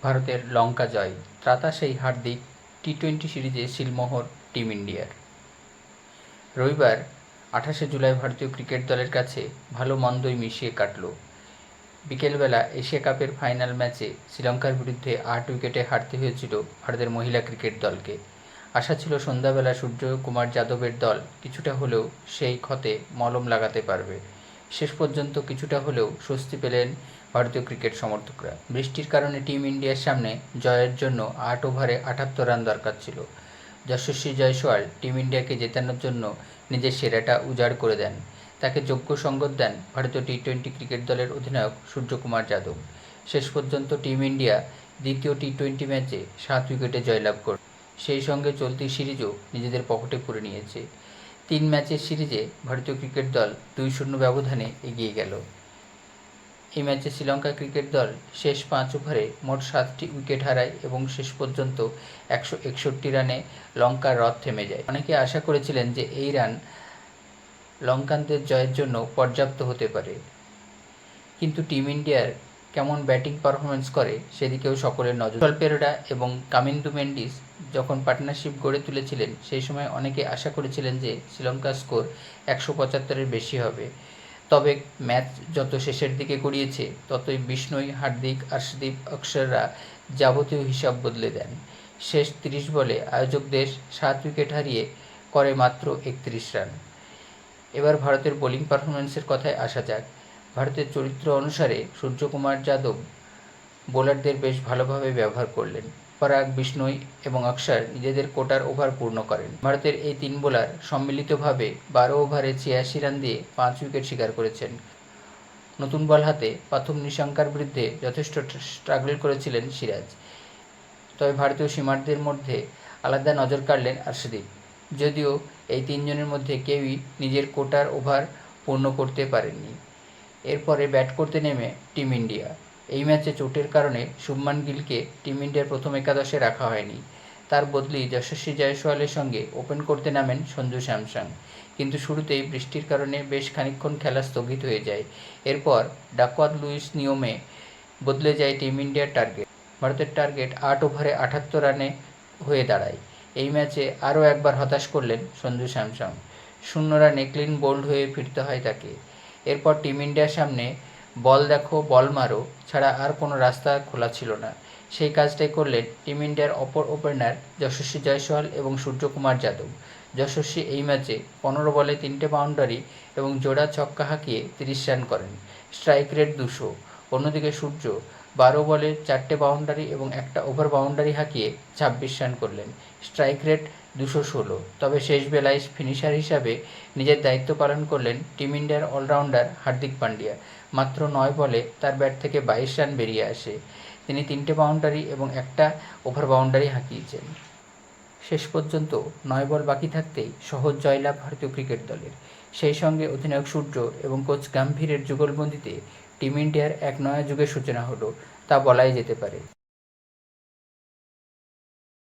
ভারতের লঙ্কা জয়, ত্রাতা সেই হার্দিক, টি-20 সিরিজে সিলমোহর টিম ইন্ডিয়ার। রবিবার 28শে জুলাই ভারতীয় ক্রিকেট দলের কাছে ভালো মন্দই মিশিয়ে কাটল। বিকেলবেলা এশিয়া কাপের ফাইনাল ম্যাচে শ্রীলঙ্কার বিরুদ্ধে 8 উইকেটে হারতে হয়েছিল ভারতের মহিলা ক্রিকেট দলকে। আশা ছিল সন্ধ্যাবেলা সূর্যকুমার যাদবের দল কিছুটা হলেও সেই ক্ষতে মলম লাগাতে পারবে। শেষ পর্যন্ত কিছুটা হলেও স্বস্তি পেলেন ভারতীয় ক্রিকেট সমর্থকরা। বৃষ্টির কারণে টিম ইন্ডিয়ার সামনে জয়ের জন্য 8 ওভারে 78 রান দরকার ছিল। যশস্বী জয়সওয়াল টিম ইন্ডিয়াকে জেতানোর জন্য নিজের সেরাটা উজাড় করে দেন। তাকে যোগ্য সঙ্গত দেন ভারতীয় টি-20 ক্রিকেট দলের অধিনায়ক সূর্যকুমার যাদব। শেষ পর্যন্ত টিম ইন্ডিয়া দ্বিতীয় টি-20 ম্যাচে 7 উইকেটে জয়লাভ করে সেই সঙ্গে চলতি সিরিজও নিজেদের পকেটে পুরে নিয়েছে। 3 ম্যাচের সিরিজে ভারতীয় ক্রিকেট দল 2-0 ব্যবধানে এগিয়ে গেল। এই ম্যাচে শ্রীলঙ্কা ক্রিকেট দল শেষ 5 ওভারে মোট 7টি উইকেট হারায় এবং শেষ পর্যন্ত 161 রানে লঙ্কার রথ থেমে যায়। অনেকে আশা করেছিলেন যে এই রান লঙ্কানদের জয়ের জন্য পর্যাপ্ত হতে পারে, কিন্তু টিম ইন্ডিয়ার কেমন ব্যাটিং পারফরমেন্স করে সেদিকেও সকলের নজর। কুশল পেরেরা এবং কামিন্দু মেন্ডিস যখন পার্টনারশিপ গড়ে তুলেছিলেন সেই সময় অনেকে আশা করেছিলেন যে শ্রীলঙ্কার স্কোর 175-এর বেশি হবে। তবে ম্যাচ যত শেষের দিকে গড়িয়েছে ততই বিষ্ণই, হার্দিক, আর্শদীপ, অক্ষররা যাবতীয় হিসাব বদলে দেন। শেষ 30 বলে আয়োজক দেশ 7 উইকেট হারিয়ে করে মাত্র 31 রান। এবার ভারতের বোলিং পারফরমেন্সের কথায় আসা যাক। ভারতের চরিত্র অনুসারে সূর্যকুমার যাদব বোলারদের বেশ ভালোভাবে ব্যবহার করলেন। পরাগ, বিষ্ণই এবং অক্ষর নিজেদের কোটার ওভার পূর্ণ করেন। ভারতের এই 3 বোলার সম্মিলিতভাবে 12 ওভারে 86 রান দিয়ে 5 উইকেট শিকার করেছেন। নতুন বল হাতে প্রথম নিশঙ্কার বিরুদ্ধে যথেষ্ট স্ট্রাগল করেছিলেন সিরাজ। তবে ভারতীয় সীমারদের মধ্যে আলাদা নজর কাড়লেন আর্শদীপ। যদিও এই 3 জনের মধ্যে কেউই নিজের কোটার ওভার পূর্ণ করতে পারেননি। এরপরে ব্যাট করতে নেমে টিম ইন্ডিয়া। এই ম্যাচে চোটের কারণে শুভমান গিলকে টিম ইন্ডিয়ার প্রথম একাদশে রাখা হয়নি। তার বদলি যশস্বী জয়সওয়ালের সঙ্গে ওপেন করতে নামেন সঞ্জু স্যামসন। কিন্তু শুরুতেই বৃষ্টির কারণে বেশ খানিকক্ষণ খেলা স্থগিত হয়ে যায়। এরপর ডাকওয়ার্থ-লুইস নিয়মে বদলে যায় টিম ইন্ডিয়ার টার্গেট। ভারতের টার্গেট 8 ওভারে 78 রানে হয়ে দাঁড়ায়। এই ম্যাচে আরও একবার হতাশ করলেন সঞ্জু স্যামসন। 0 রানে ক্লিন বোল্ড হয়ে ফিরতে হয় তাকে। এরপর টিম ইন্ডিয়ার সামনে বল দেখো বল মারো ছাড়া আর কোনো রাস্তা খোলা ছিল না। সেই কাজটাই করলেন টিম ইন্ডিয়ার অপর ওপেনার যশস্বী জয়সওয়াল এবং সূর্যকুমার যাদব। যশস্বী এই ম্যাচে 15 বলে 3টে বাউন্ডারি এবং জোড়া ছক্কা হাঁকিয়ে 30 রান করেন। Strike rate 200। অন্যদিকে সূর্য 12 বলে 4টে বাউন্ডারি এবং একটা ওভার বাউন্ডারি হাঁকিয়ে 26 রান করলেন। Strike rate 216। তবে শেষ বেলায় ফিনিশার হিসাবে নিজের দায়িত্ব পালন করলেন টিম ইন্ডিয়ার অলরাউন্ডার হার্দিক পান্ডিয়া। মাত্র 9 বলে তার ব্যাট থেকে 22 রান বেরিয়ে আসে। তিনি 3টে বাউন্ডারি এবং একটা ওভার বাউন্ডারি হাঁকিয়েছেন। শেষ পর্যন্ত 9 বল বাকি থাকতেই সহজ জয়লাভ ভারতীয় ক্রিকেট দলের। সেই সঙ্গে অধিনায়ক সূর্য এবং কোচ গাম্ভীরের যুগলবন্দিতে টিম ইন্ডিয়ার এক নয়া যুগের সূচনা হলো, তা বলাই যেতে পারে।